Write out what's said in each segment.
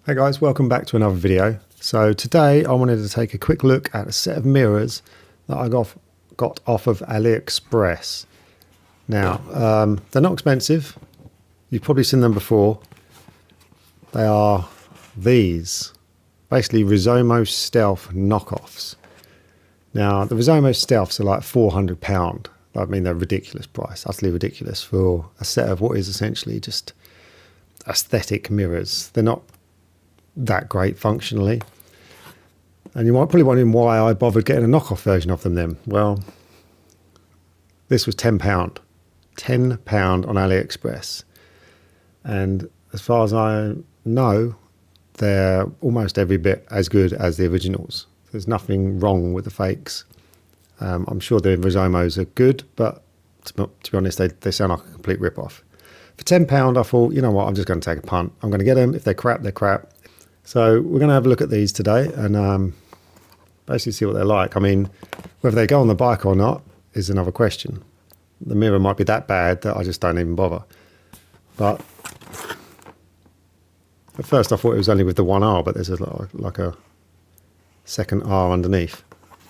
Hey guys, welcome back to another video. So today I wanted to take a quick look at a set of mirrors that I got off of AliExpress. Now, they're not expensive. You've probably seen them before. They are these, basically Rizoma Stealth knockoffs. Now, the Rizoma Stealths are like £400. I mean, they're ridiculous price, utterly ridiculous for a set of what is essentially just aesthetic mirrors. They're not that great functionally, and you might probably wondering why I bothered getting a knockoff version of them then. Well, this was £10 on AliExpress, and as far as I know, they're almost every bit as good as the originals. There's nothing wrong with the fakes. I'm sure the Rizomos are good, but to be honest, they sound like a complete rip-off. For £10 I thought, you know what, I'm just going to take a punt. I'm going to get them. If they're crap, they're crap. So we're going to have a look at these today and basically see what they're like. I mean, whether they go on the bike or not is another question. The mirror might be that bad that I just don't even bother. But at first I thought it was only with the one R, but there's like a second R underneath.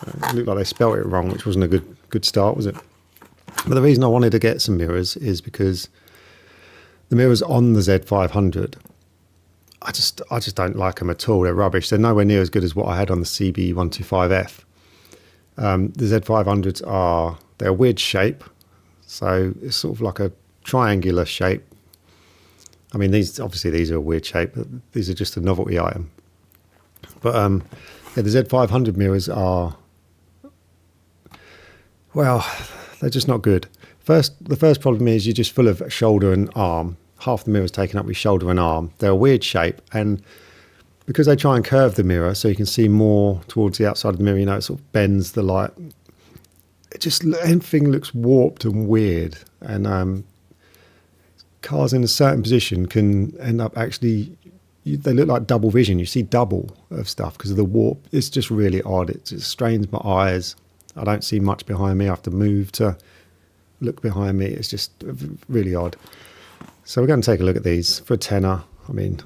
It looked like they spelt it wrong, which wasn't a good start, was it? But the reason I wanted to get some mirrors is because the mirrors on the Z500, I just don't like them at all. They're rubbish. They're nowhere near as good as what I had on the CB125F. The Z500s they're a weird shape, so it's sort of like a triangular shape. I mean, these are a weird shape, but these are just a novelty item. But yeah, the Z500 mirrors are, well, they're just not good. The first problem is you're just full of shoulder and arm. Half the mirror is taken up with shoulder and arm. They're a weird shape, and because they try and curve the mirror so you can see more towards the outside of the mirror, you know, it sort of bends the light. Everything looks warped and weird, and cars in a certain position can end up actually, they look like double vision. You see double of stuff because of the warp. It's just really odd. It just strains my eyes. I don't see much behind me. I have to move to look behind me. It's just really odd. So we're going to take a look at these for a tenner. I mean,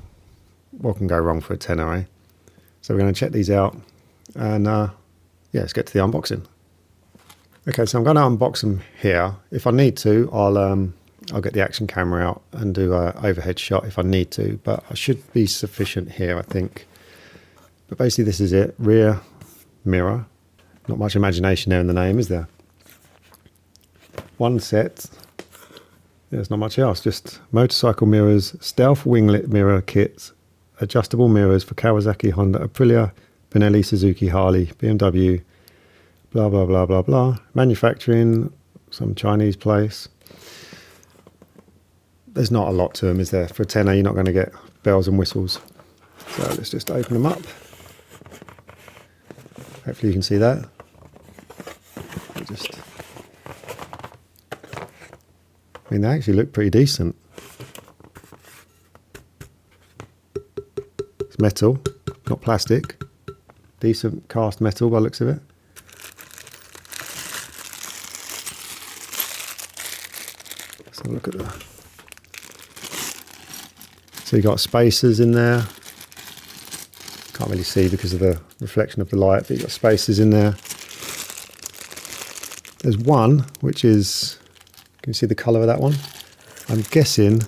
what can go wrong for a tenner, eh? So we're going to check these out, and yeah, let's get to the unboxing. Okay, so I'm going to unbox them here. If I need to, I'll get the action camera out and do an overhead shot if I need to, but I should be sufficient here, I think. But basically this is it, rear mirror. Not much imagination there in the name, is there? One set. There's not much else, just motorcycle mirrors, stealth winglet mirror kits, adjustable mirrors for Kawasaki, Honda, Aprilia, Benelli, Suzuki, Harley, BMW, blah, blah, blah, blah, blah. Manufacturing, some Chinese place. There's not a lot to them, is there? For a tenner, you're not going to get bells and whistles. So let's just open them up. Hopefully you can see that. I mean, they actually look pretty decent. It's metal, not plastic. Decent cast metal by the looks of it. Let's have a look at that. So you've got spacers in there. Can't really see because of the reflection of the light, but you've got spacers in there. There's one, which is, can you see the colour of that one? I'm guessing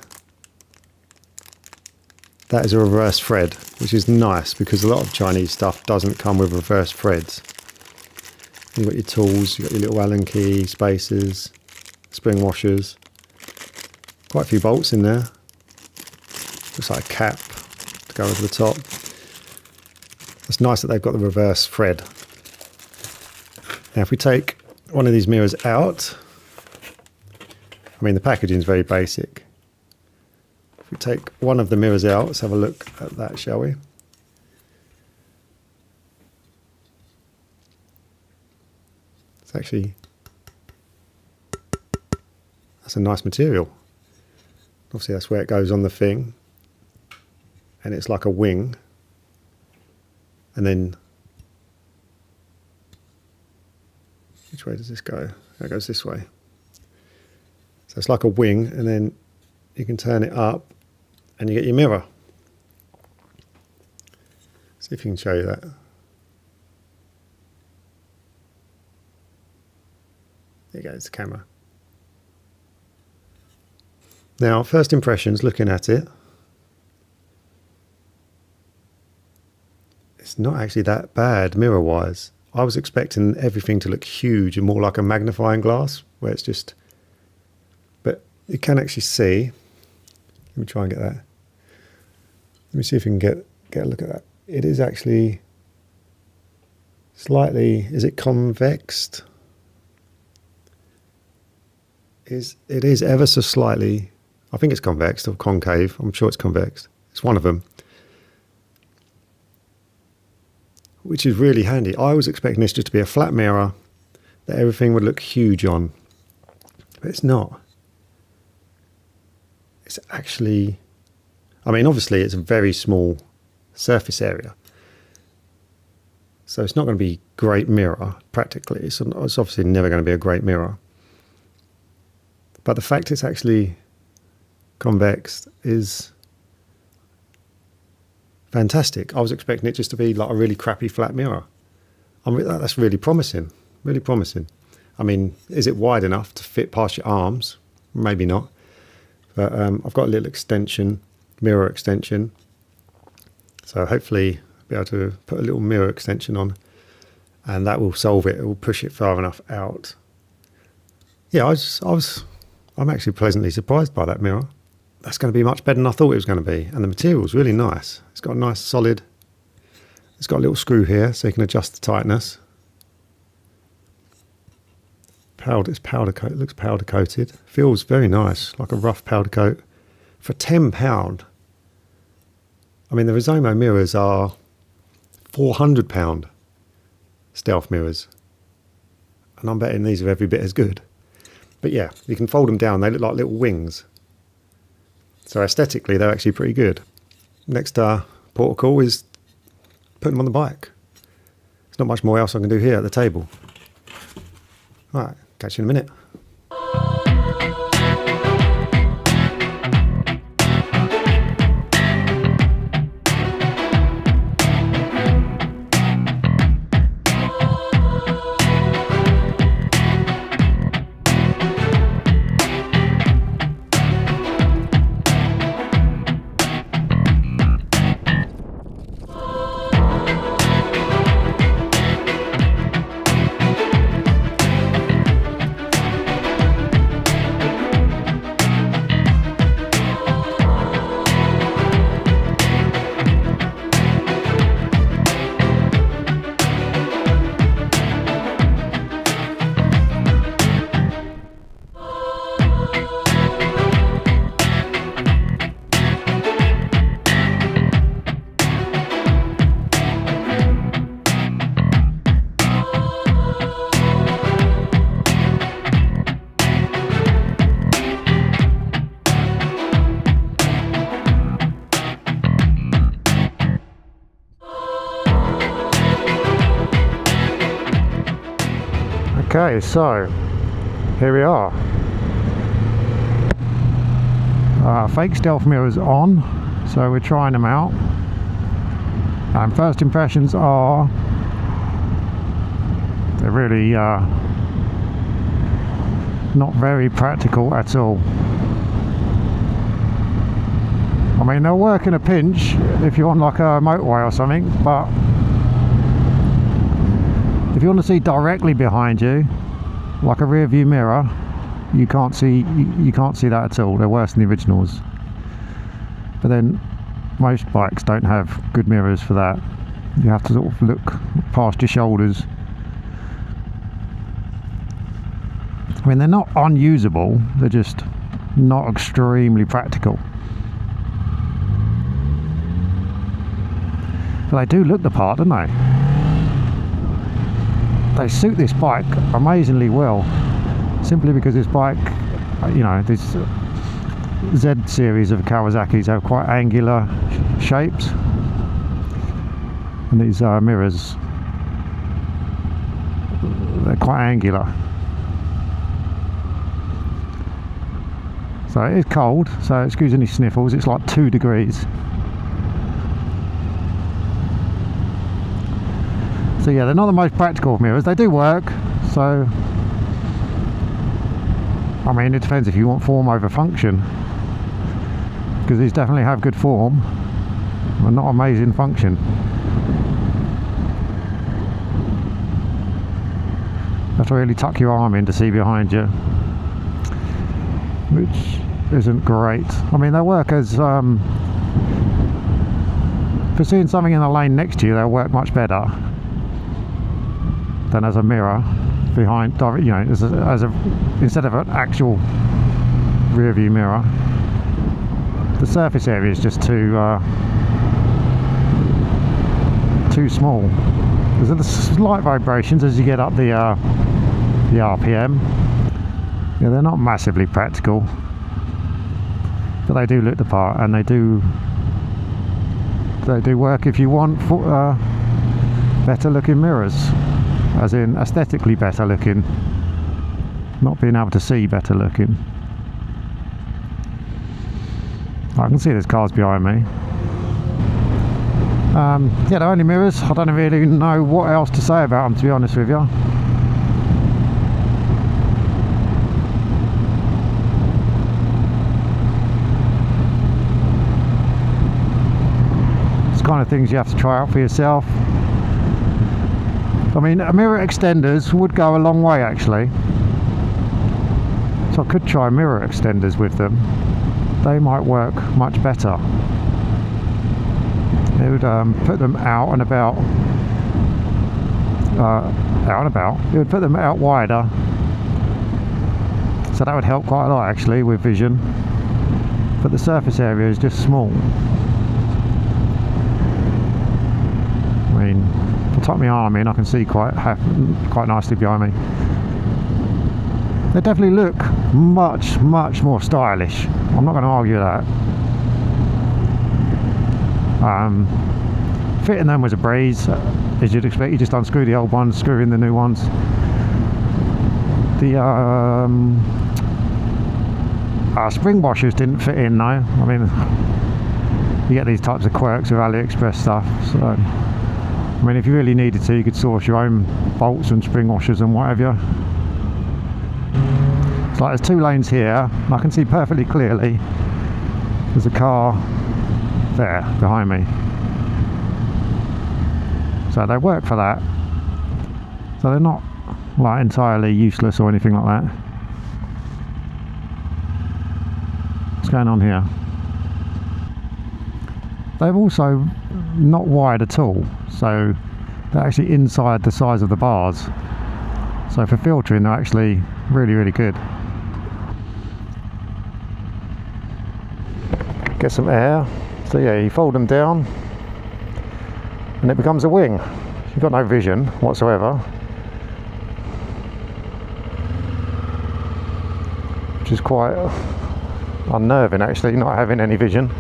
that is a reverse thread, which is nice because a lot of Chinese stuff doesn't come with reverse threads. You've got your tools, you've got your little Allen key, spacers, spring washers, quite a few bolts in there. Looks like a cap to go over the top. It's nice that they've got the reverse thread. Now if we take one of these mirrors out, I mean the packaging is very basic. If we take one of the mirrors out, let's have a look at that, shall we? It's actually, that's a nice material. Obviously that's where it goes on the thing, and it's like a wing, and then which way does this go? It goes this way. So it's like a wing, and then you can turn it up and you get your mirror. See if you can show you that. There goes the camera. Now, first impressions looking at it, it's not actually that bad mirror wise. I was expecting everything to look huge and more like a magnifying glass, where it's just, but you can actually see. Let me try and get that. Let me see if we can get a look at that. It is actually slightly, is it convexed? It is ever so slightly, I think it's convex or concave. I'm sure it's convex. It's one of them. Which is really handy. I was expecting this just to be a flat mirror that everything would look huge on, but it's not. It's actually, I mean, obviously it's a very small surface area, so it's not going to be a great mirror practically. It's obviously never going to be a great mirror, but the fact it's actually convex is fantastic. I was expecting it just to be like a really crappy flat mirror. That's really promising, really promising. I mean, is it wide enough to fit past your arms? Maybe not. But I've got a little extension, mirror extension. So hopefully I'll be able to put a little mirror extension on and that will solve it. It will push it far enough out. Yeah, I'm actually pleasantly surprised by that mirror. That's going to be much better than I thought it was going to be. And the material's really nice. It's got a nice solid, it's got a little screw here so you can adjust the tightness. It's powder coat, it looks powder coated. Feels very nice, like a rough powder coat. For £10, I mean the Rizoma mirrors are £400 stealth mirrors. And I'm betting these are every bit as good. But yeah, you can fold them down, they look like little wings. So aesthetically, they're actually pretty good. Next protocol is putting them on the bike. There's not much more else I can do here at the table. All right, catch you in a minute. Okay, so here we are. Fake stealth mirrors on, so we're trying them out. And first impressions are they're really not very practical at all. I mean, they'll work in a pinch if you're on like a motorway or something, but if you want to see directly behind you, like a rear view mirror, you can't see that at all. They're worse than the originals. But then most bikes don't have good mirrors for that. You have to sort of look past your shoulders. I mean, they're not unusable, they're just not extremely practical. But they do look the part, don't they? They suit this bike amazingly well, simply because this bike, you know, this Z series of Kawasaki's have quite angular shapes, and these mirrors, they're quite angular. So it is cold, so excuse any sniffles, it's like 2 degrees. So yeah, they're not the most practical mirrors. They do work, so I mean it depends if you want form over function, because these definitely have good form but not amazing function. You have to really tuck your arm in to see behind you, which isn't great. I mean, they work as for seeing something in the lane next to you, they'll work much better than as a mirror behind, you know, instead of an actual rear view mirror. The surface area is just too small. There's a slight vibrations as you get up the RPM. Yeah, they're not massively practical, but they do look the part, and they do work if you want for better looking mirrors, as in aesthetically better looking, not being able to see better looking. I can see there's cars behind me. Yeah, they're only mirrors. I don't really know what else to say about them, to be honest with you. It's kind of things you have to try out for yourself. I mean, mirror extenders would go a long way actually, so I could try mirror extenders with them. They might work much better. It would put them out and about. It would put them out wider, so that would help quite a lot actually with vision. But the surface area is just small. I mean, if I tuck my arm in, I can see quite nicely behind me. They definitely look much more stylish. I'm not going to argue that. Fitting them was a breeze, as you'd expect. You just unscrew the old ones, screw in the new ones. The spring washers didn't fit in though. I mean, you get these types of quirks with AliExpress stuff, so I mean, if you really needed to, you could source your own bolts and spring washers and whatever. It's like there's two lanes here, and I can see perfectly clearly there's a car there behind me. So they work for that. So they're not like entirely useless or anything like that. What's going on here? They're also not wide at all, so they're actually inside the size of the bars. So for filtering, they're actually really good. Get some air. So yeah, you fold them down and it becomes a wing. You've got no vision whatsoever, which is quite unnerving actually, not having any vision.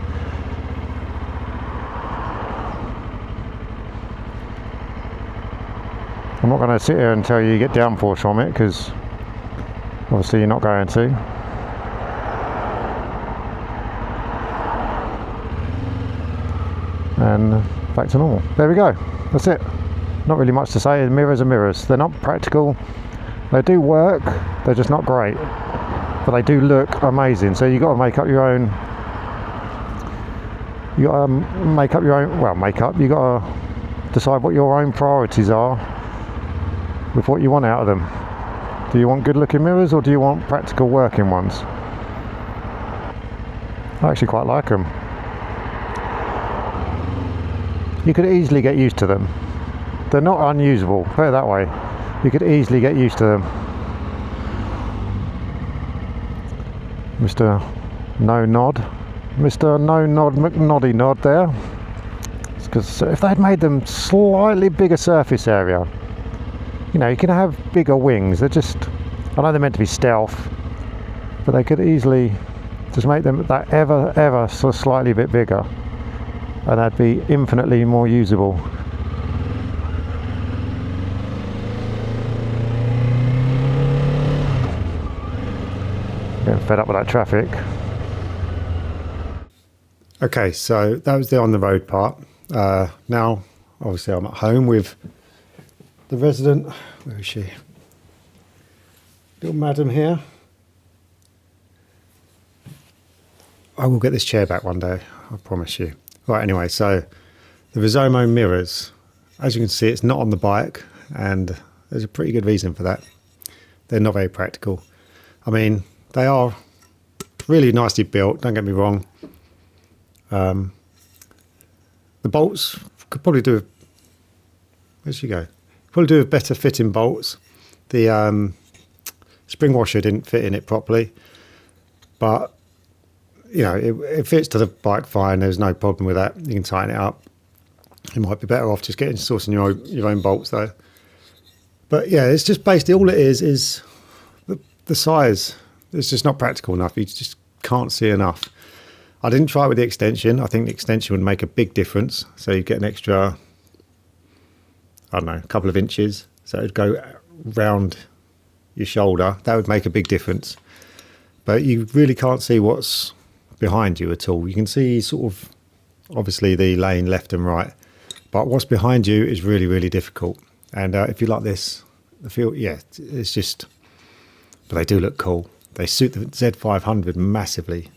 I'm not going to sit here and tell you get downforce from it, because obviously you're not going to. And back to normal. There we go. That's it. Not really much to say. Mirrors are mirrors. They're not practical. They do work. They're just not great. But they do look amazing. So you've got to make up your own. You got to make up your own. Well, you got to decide what your own priorities are with what you want out of them. Do you want good looking mirrors, or do you want practical working ones? I actually quite like them. You could easily get used to them. They're not unusable, put it that way. You could easily get used to them. Mr. No Nod McNoddy Nod there. It's because if they'd made them slightly bigger surface area, you know, you can have bigger wings. They're just, I know they're meant to be stealth, but they could easily just make them that ever so slightly bit bigger, and that'd be infinitely more usable. Getting fed up with that traffic. Okay, so that was the on the road part. Now, obviously, I'm at home with the resident, where is she? Little madam here. I will get this chair back one day, I promise you. Right, anyway, so the Rizoma mirrors. As you can see, it's not on the bike, and there's a pretty good reason for that. They're not very practical. I mean, they are really nicely built, don't get me wrong. The bolts could probably do, where she go? Probably do with better fitting bolts. The spring washer didn't fit in it properly, but you know, it fits to the bike fine. There's no problem with that. You can tighten it up. You might be better off just sourcing your own bolts though. But yeah, it's just basically all it is the size. It's just not practical enough. You just can't see enough. I didn't try it with the extension. I think the extension would make a big difference. So you get an extra, I don't know, a couple of inches. So it'd go round your shoulder. That would make a big difference. But you really can't see what's behind you at all. You can see sort of, obviously, the lane left and right. But what's behind you is really, really difficult. And if you like this, the feel, yeah, it's just, but they do look cool. They suit the Z500 massively.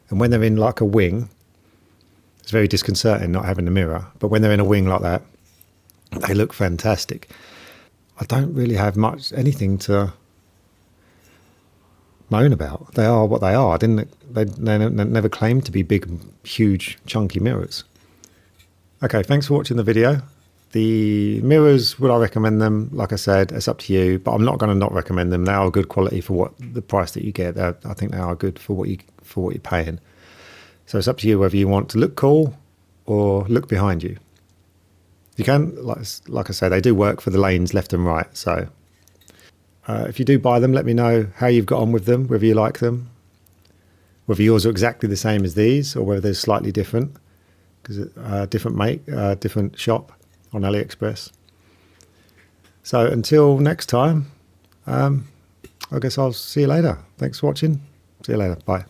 And when they're in like a wing, it's very disconcerting not having the mirror. But when they're in a wing like that, they look fantastic. I don't really have anything to moan about. They are what they are. They never claimed to be big, huge, chunky mirrors. Okay, thanks for watching the video. The mirrors, would I recommend them? Like I said, it's up to you, but I'm not going to not recommend them. They are good quality for the price that you get. I think they are good for what you're paying. So it's up to you whether you want to look cool or look behind you. You can, like I say, they do work for the lanes left and right. So if you do buy them, let me know how you've got on with them, whether you like them, whether yours are exactly the same as these or whether they're slightly different, because different make, different shop on AliExpress. So until next time, I guess I'll see you later. Thanks for watching. See you later. Bye.